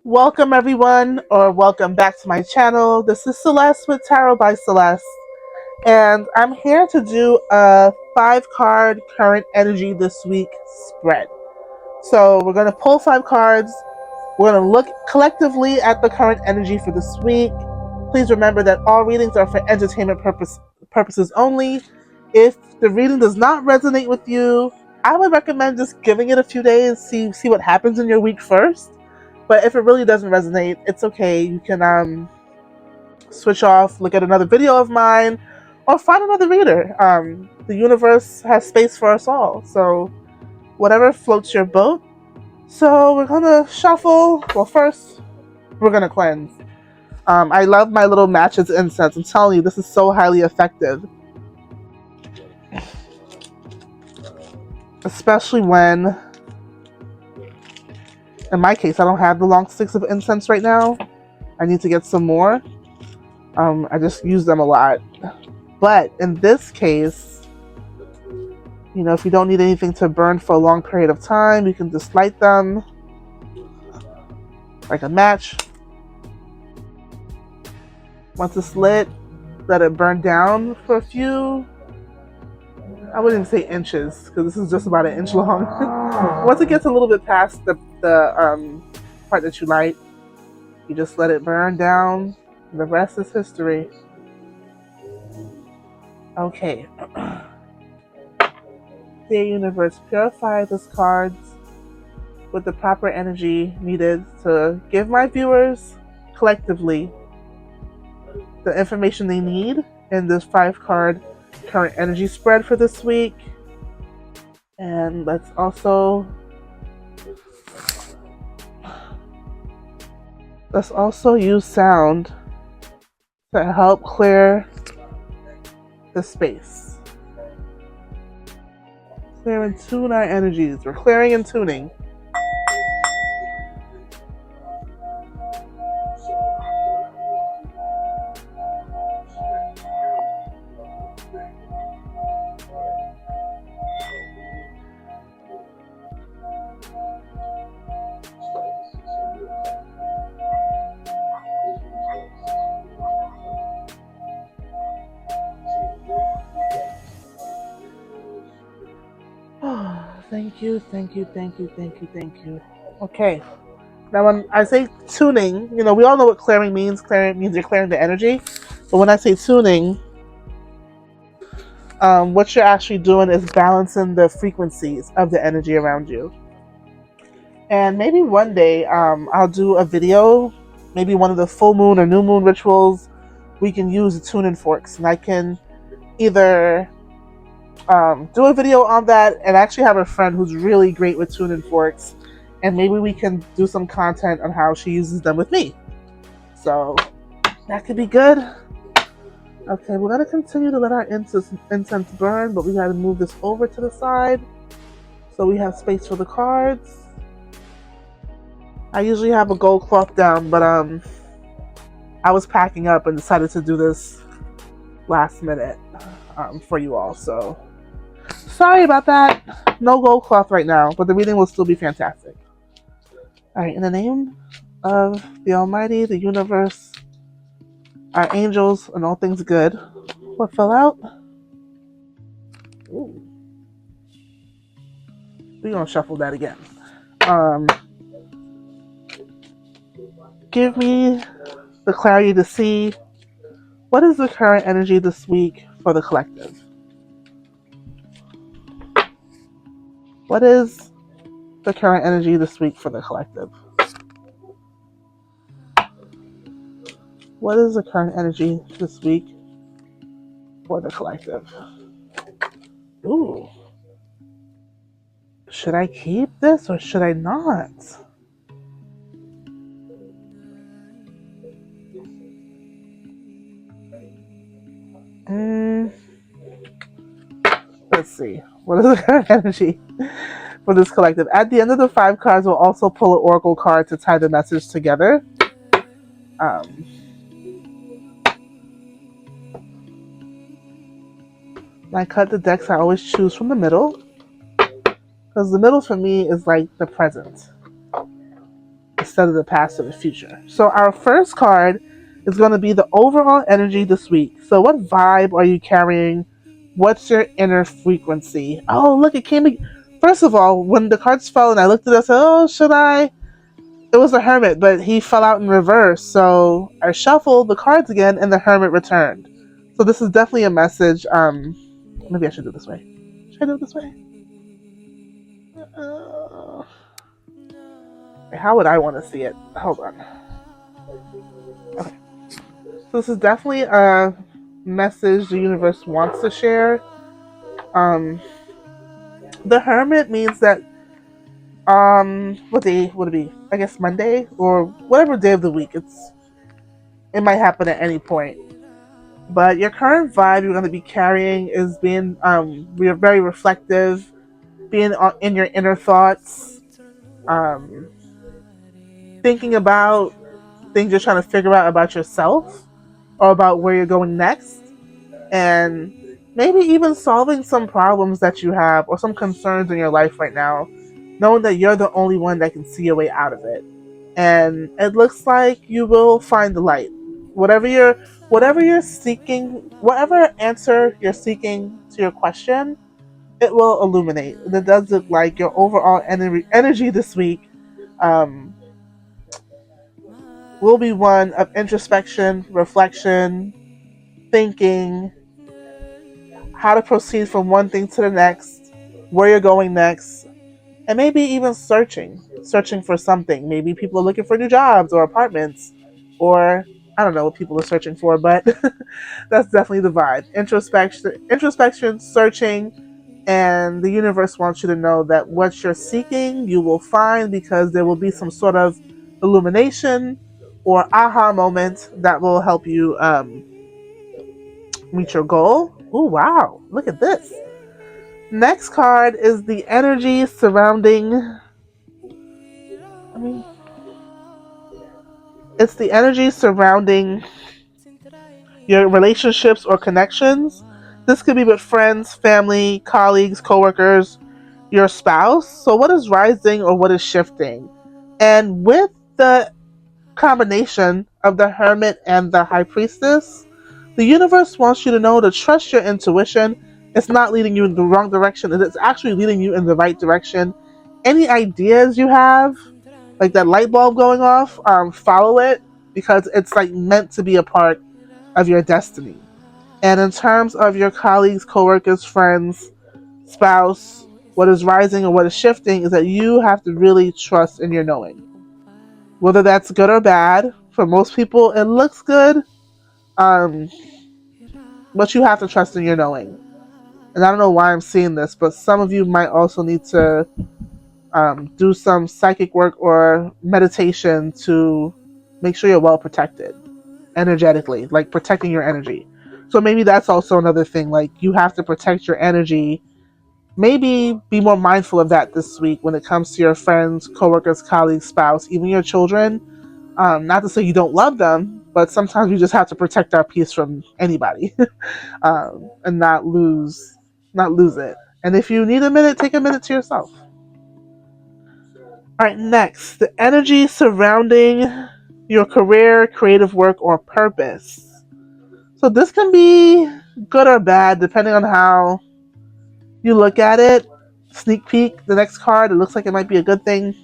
Welcome everyone, or welcome back to my channel. This is Celeste with Tarot by Celeste, and I'm here to do a 5-card current energy this week spread. So we're going to pull 5 cards. We're going to look collectively at the current energy for this week. Please remember that all readings are for entertainment purposes only. If the reading does not resonate with you, I would recommend just giving it a few days, see what happens in your week first. But if it really doesn't resonate, it's okay. You can switch off, look at another video of mine, or find another reader. The universe has space for us all, so whatever floats your boat. So we're gonna shuffle. Well, first we're gonna cleanse. I love my little matches incense. I'm telling you, this is so highly effective, especially when, in my case, I don't have the long sticks of incense right now. I need to get some more. I just use them a lot. But in this case, if you don't need anything to burn for a long period of time, you can just light them like a match. Once it's lit, let it burn down for a few, I wouldn't say inches, because this is just about an inch long. Once it gets a little bit past the part that you light, you just let it burn down. The rest is history. Okay. Dear universe, purify these cards with the proper energy needed to give my viewers collectively the information they need in this 5-card current energy spread for this week. And let's also use sound to help clear the space. Clear and tune our energies. We're clearing and tuning. Thank you. Okay. Now, when I say tuning, we all know what clearing means. Clearing means you're clearing the energy. But when I say tuning, what you're actually doing is balancing the frequencies of the energy around you. And maybe one day, I'll do a video, maybe one of the full moon or new moon rituals. We can use the tuning forks, and I can either do a video on that, and I actually have a friend who's really great with tuning forks, and maybe we can do some content on how she uses them with me. So that could be good. Okay, we're going to continue to let our incense burn, but we got to move this over to the side so we have space for the cards. I usually have a gold cloth down, but I was packing up and decided to do this last minute for you all, so sorry about that. No gold cloth right now, but the reading will still be fantastic. Alright, in the name of the Almighty, the universe, our angels, and all things good. What fell out? Ooh. We're gonna shuffle that again. Give me the clarity to see what is the current energy this week for the collective. What is the current energy this week for the collective? What is the current energy this week for the collective? Ooh. Should I keep this or should I not? Let's see. What is the current energy for this collective? At the end of the 5 cards, we'll also pull an oracle card to tie the message together. When I cut the decks, I always choose from the middle, because the middle for me is like the present. instead of the past or the future. So our first card is going to be the overall energy this week. So what vibe are you carrying? What's your inner frequency? Oh, look, it came. First of all, when the cards fell and I looked at it, I said, oh, should I? It was a hermit, but he fell out in reverse. So I shuffled the cards again and the hermit returned. So this is definitely a message. Maybe I should do it this way. Should I do it this way? How would I want to see it? Hold on. Okay. So this is definitely a message the universe wants to share. The hermit means that what day would it be? I guess Monday or whatever day of the week. It might happen at any point. But your current vibe you're going to be carrying is being very reflective, being in your inner thoughts, um, thinking about things you're trying to figure out about yourself or about where you're going next, and maybe even solving some problems that you have or some concerns in your life right now, knowing that you're the only one that can see your way out of it. And it looks like you will find the light. Whatever you're seeking, whatever answer you're seeking to your question, it will illuminate. And it does look like your overall energy this week um, will be one of introspection, reflection, thinking, how to proceed from one thing to the next, where you're going next, and maybe even searching for something. Maybe people are looking for new jobs or apartments, or I don't know what people are searching for, but that's definitely the vibe. Introspection, searching, and the universe wants you to know that what you're seeking, you will find because there will be some sort of illumination or aha moment that will help you meet your goal. Oh, wow. Look at this. Next card is the energy surrounding. It's the energy surrounding your relationships or connections. This could be with friends, family, colleagues, coworkers, your spouse. So, what is rising or what is shifting? And with the combination of the hermit and the high priestess, the universe wants you to know to trust your intuition. It's not leading you in the wrong direction, it's actually leading you in the right direction. Any ideas you have, like that light bulb going off, follow it because it's like meant to be a part of your destiny. And in terms of your colleagues, coworkers, friends, spouse, what is rising or what is shifting is that you have to really trust in your knowing. Whether that's good or bad, for most people it looks good, um, but you have to trust in your knowing. And I don't know why I'm seeing this, but some of you might also need to do some psychic work or meditation to make sure you're well protected energetically, like protecting your energy. So maybe that's also another thing. Like you have to protect your energy. Maybe be more mindful of that this week when it comes to your friends, coworkers, colleagues, spouse, even your children. Not to say you don't love them, but sometimes we just have to protect our peace from anybody and not lose it. And if you need a minute, take a minute to yourself. All right, next, the energy surrounding your career, creative work, or purpose. So this can be good or bad depending on how you look at it. Sneak peek, the next card, it looks like it might be a good thing.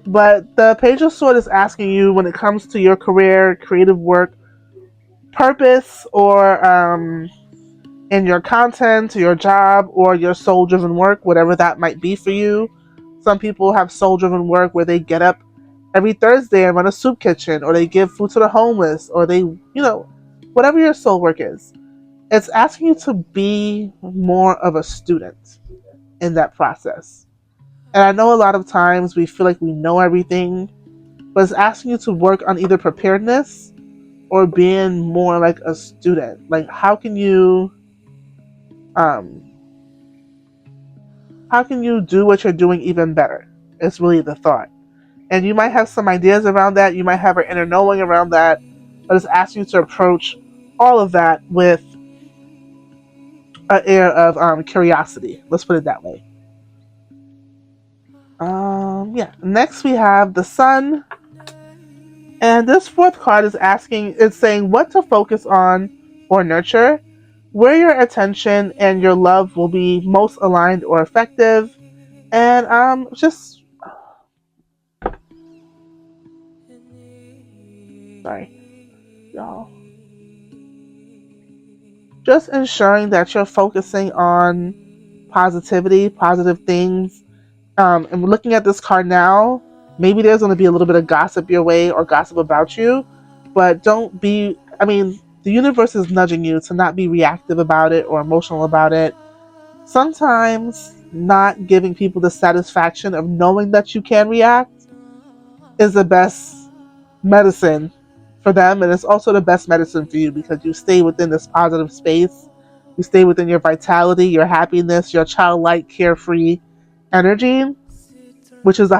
But the Page of Swords is asking you when it comes to your career, creative work, purpose, or in your content, your job, or your soul driven work, whatever that might be for you. Some people have soul driven work where they get up every Thursday and run a soup kitchen, or they give food to the homeless, or whatever your soul work is. It's asking you to be more of a student in that process. And I know a lot of times we feel like we know everything, but it's asking you to work on either preparedness or being more like a student. Like um how can you do what you're doing even better? It's really the thought. And you might have some ideas around that, you might have an inner knowing around that, but it's asking you to approach all of that with an air of curiosity. Let's put it that way. Yeah. Next we have the Sun. And this fourth card is saying what to focus on or nurture, where your attention and your love will be most aligned or effective, and just sorry, y'all. Just ensuring that you're focusing on positivity, positive things. And looking at this card now, maybe there's going to be a little bit of gossip your way or gossip about you, but don't be, I mean, the universe is nudging you to not be reactive about it or emotional about it. Sometimes not giving people the satisfaction of knowing that you can react is the best medicine for them, and it's also the best medicine for you because you stay within this positive space. You stay within your vitality, your happiness, your childlike, carefree energy, which is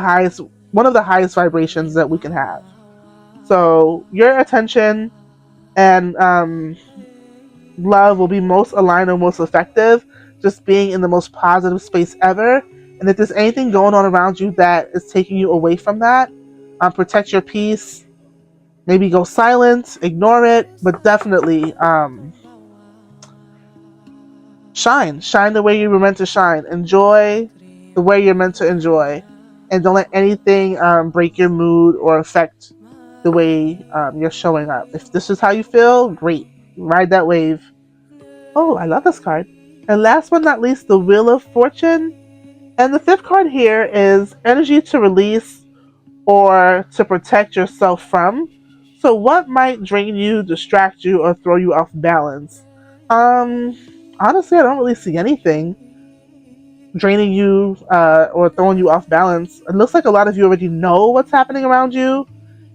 one of the highest vibrations that we can have. So your attention and love will be most aligned and most effective just being in the most positive space ever. And if there's anything going on around you that is taking you away from that, protect your peace. Maybe go silent, ignore it, but definitely shine the way you were meant to shine. Enjoy the way you're meant to enjoy, and don't let anything break your mood or affect the way you're showing up. If this is how you feel, great, ride that wave. Oh, I love this card. And last but not least, the Wheel of Fortune. And the fifth card here is energy to release or to protect yourself from. So what might drain you, distract you, or throw you off balance? Um, Honestly, I don't really see anything draining you or throwing you off balance. It looks like a lot of you already know what's happening around you,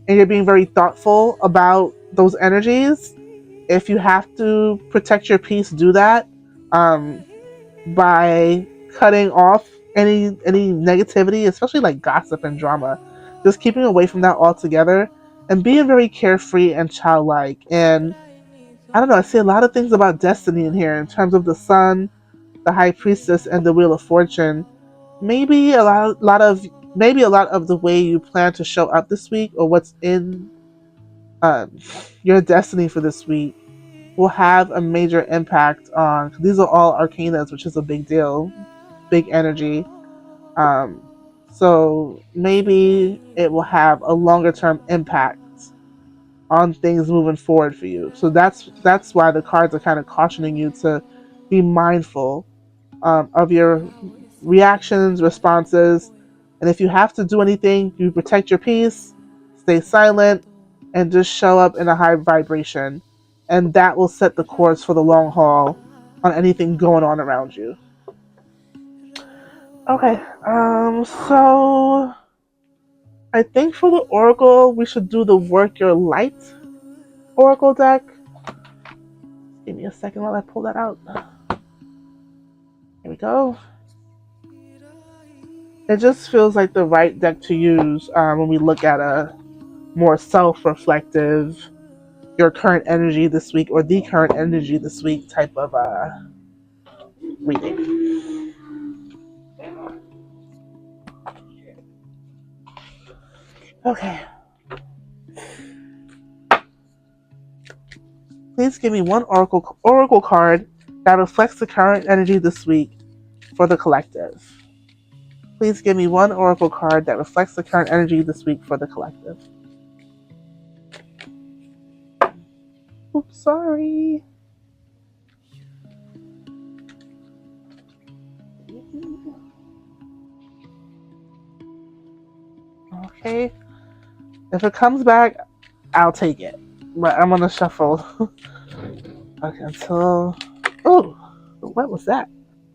and you're being very thoughtful about those energies. If you have to protect your peace, do that by cutting off any negativity, especially like gossip and drama. Just keeping away from that altogether and being very carefree and childlike. And I don't know, I see a lot of things about destiny in here in terms of the Sun, the High Priestess, and the Wheel of Fortune. Maybe a lot of the way you plan to show up this week or what's in um, your destiny for this week will have a major impact on. These are all arcanas, which is a big deal, big energy. Um, so maybe it will have a longer term impact on things moving forward for you. So that's why the cards are kind of cautioning you to be mindful of your reactions, responses, and if you have to do anything, you protect your peace, stay silent, and just show up in a high vibration, and that will set the course for the long haul on anything going on around you. Okay, so I think for the Oracle, we should do the Work Your Light Oracle deck. Give me a second while I pull that out. Here we go. It just feels like the right deck to use when we look at a more self-reflective, your current energy this week or the current energy this week type of reading. Okay. Please give me one oracle card that reflects the current energy this week for the collective. Please give me one oracle card that reflects the current energy this week for the collective. Oops, sorry. Okay. If it comes back, I'll take it. But I'm gonna shuffle. Okay, until. Oh, what was that?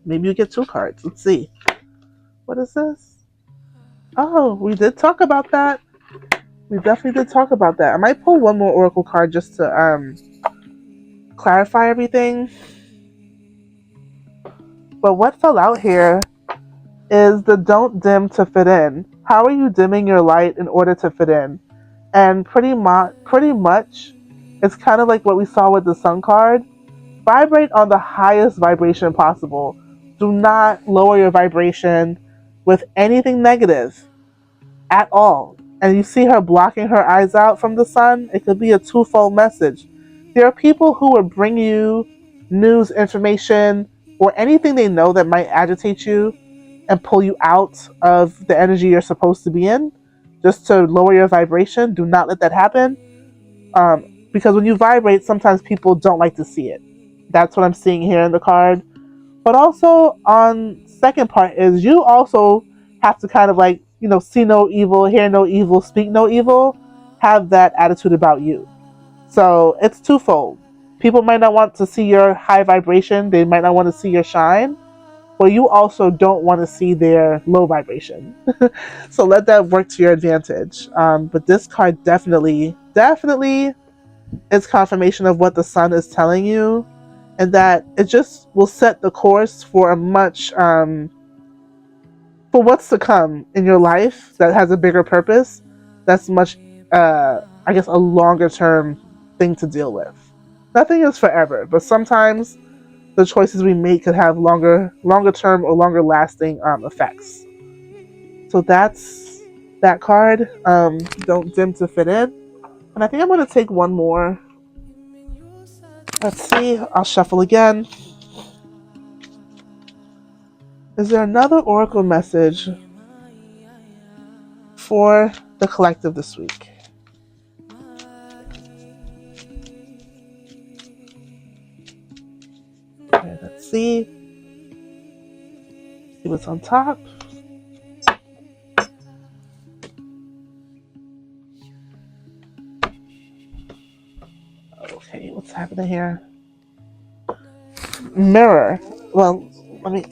Maybe you get two cards. Let's see. What is this? Oh, we did talk about that. We definitely did talk about that. I might pull one more oracle card just to clarify everything. But what fell out here is the don't dim to fit in. How are you dimming your light in order to fit in? And pretty much, it's kind of like what we saw with the Sun card. Vibrate on the highest vibration possible. Do not lower your vibration with anything negative. at all, and you see her blocking her eyes out from the sun, it could be a twofold message. There are people who will bring you news, information, or anything they know that might agitate you and pull you out of the energy you're supposed to be in, just to lower your vibration. Do not let that happen. Because when you vibrate, sometimes people don't like to see it. That's what I'm seeing here in the card. But also, on second part is you also have to kind of like, see no evil, hear no evil, speak no evil, have that attitude about you. So it's twofold. People might not want to see your high vibration, they might not want to see your shine, but you also don't want to see their low vibration. So let that work to your advantage. But this card definitely is confirmation of what the sun is telling you, and that it just will set the course for a much for what's to come in your life that has a bigger purpose. That's much, I guess, a longer term thing to deal with. Nothing is forever, but sometimes the choices we make could have longer term or longer lasting effects. So that's that card. Don't dim to fit in. And I think I'm going to take one more. Let's see. I'll shuffle again. Is there another oracle message for the collective this week? Okay, let's see. See what's on top. Okay, what's happening here? Mirror. Well, let me.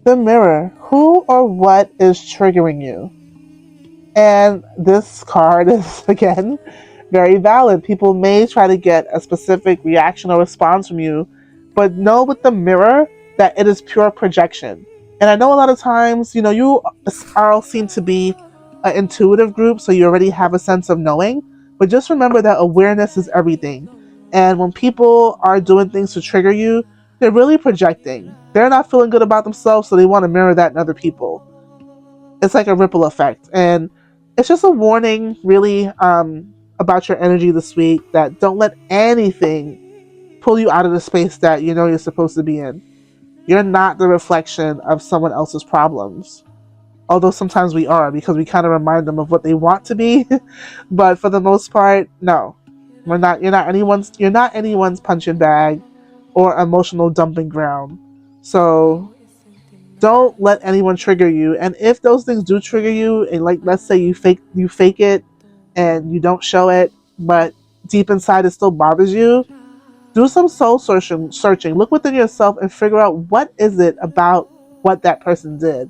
The mirror. Who or what is triggering you? And this card is, again, very valid. People may try to get a specific reaction or response from you, but know with the mirror that it is pure projection. And I know a lot of times, you all seem to be an intuitive group, so you already have a sense of knowing. But just remember that awareness is everything. And when people are doing things to trigger you, they're really projecting. They're not feeling good about themselves, so they want to mirror that in other people. It's like a ripple effect. And it's just a warning, really, about your energy this week, that don't let anything pull you out of the space that you know you're supposed to be in. You're not the reflection of someone else's problems. Although sometimes we are, because we kind of remind them of what they want to be. But for the most part, no. We're not you're not anyone's punching bag or emotional dumping ground. So don't let anyone trigger you. And if those things do trigger you, and like let's say you fake it and you don't show it, but deep inside it still bothers you, do some soul searching. Look within yourself and figure out what is it about what that person did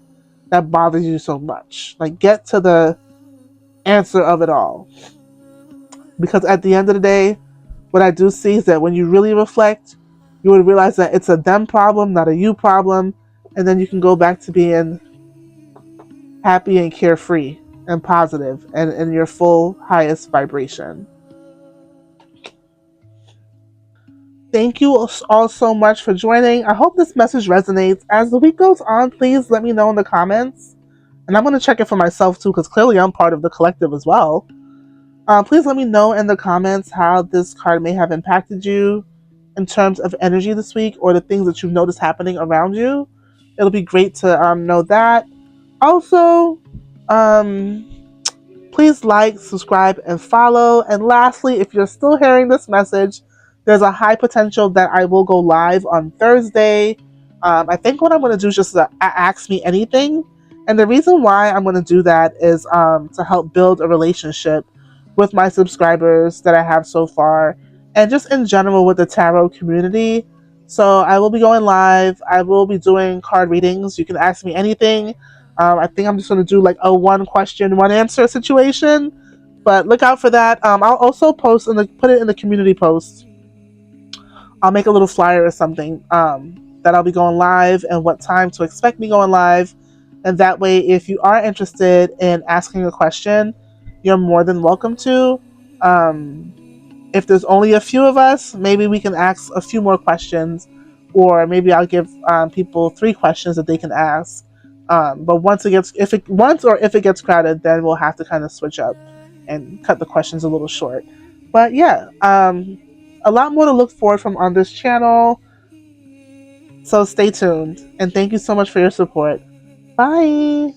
that bothers you so much. Like, get to the answer of it all. Because at the end of the day, what I do see is that when you really reflect, you would realize that it's a them problem, not a you problem, and then you can go back to being happy and carefree and positive and in your full highest vibration. Thank you all so much for joining. I hope this message resonates. As the week goes on, please let me know in the comments. And I'm going to check it for myself too, because clearly I'm part of the collective as well. Please let me know in the comments how this card may have impacted you in terms of energy this week, or the things that you've noticed happening around you. It'll be great to know that. Also, please like, subscribe, and follow. And lastly, if you're still hearing this message, there's a high potential that I will go live on Thursday. I think what I'm going to do is just ask me anything. And the reason why I'm going to do that is to help build a relationship with my subscribers that I have so far, and just in general with the tarot community. So I will be going live. I will be doing card readings. You can ask me anything. I think I'm just going to do like a one question, one answer situation. But look out for that. I'll also put it in the community post. I'll make a little flyer or something that I'll be going live and what time to expect me going live. And that way, if you are interested in asking a question, you're more than welcome to. If there's only a few of us, maybe we can ask a few more questions, or maybe I'll give people 3 questions that they can ask. But once if it gets crowded, then we'll have to kind of switch up and cut the questions a little short. But yeah, a lot more to look forward from on this channel. So stay tuned, and thank you so much for your support. Bye.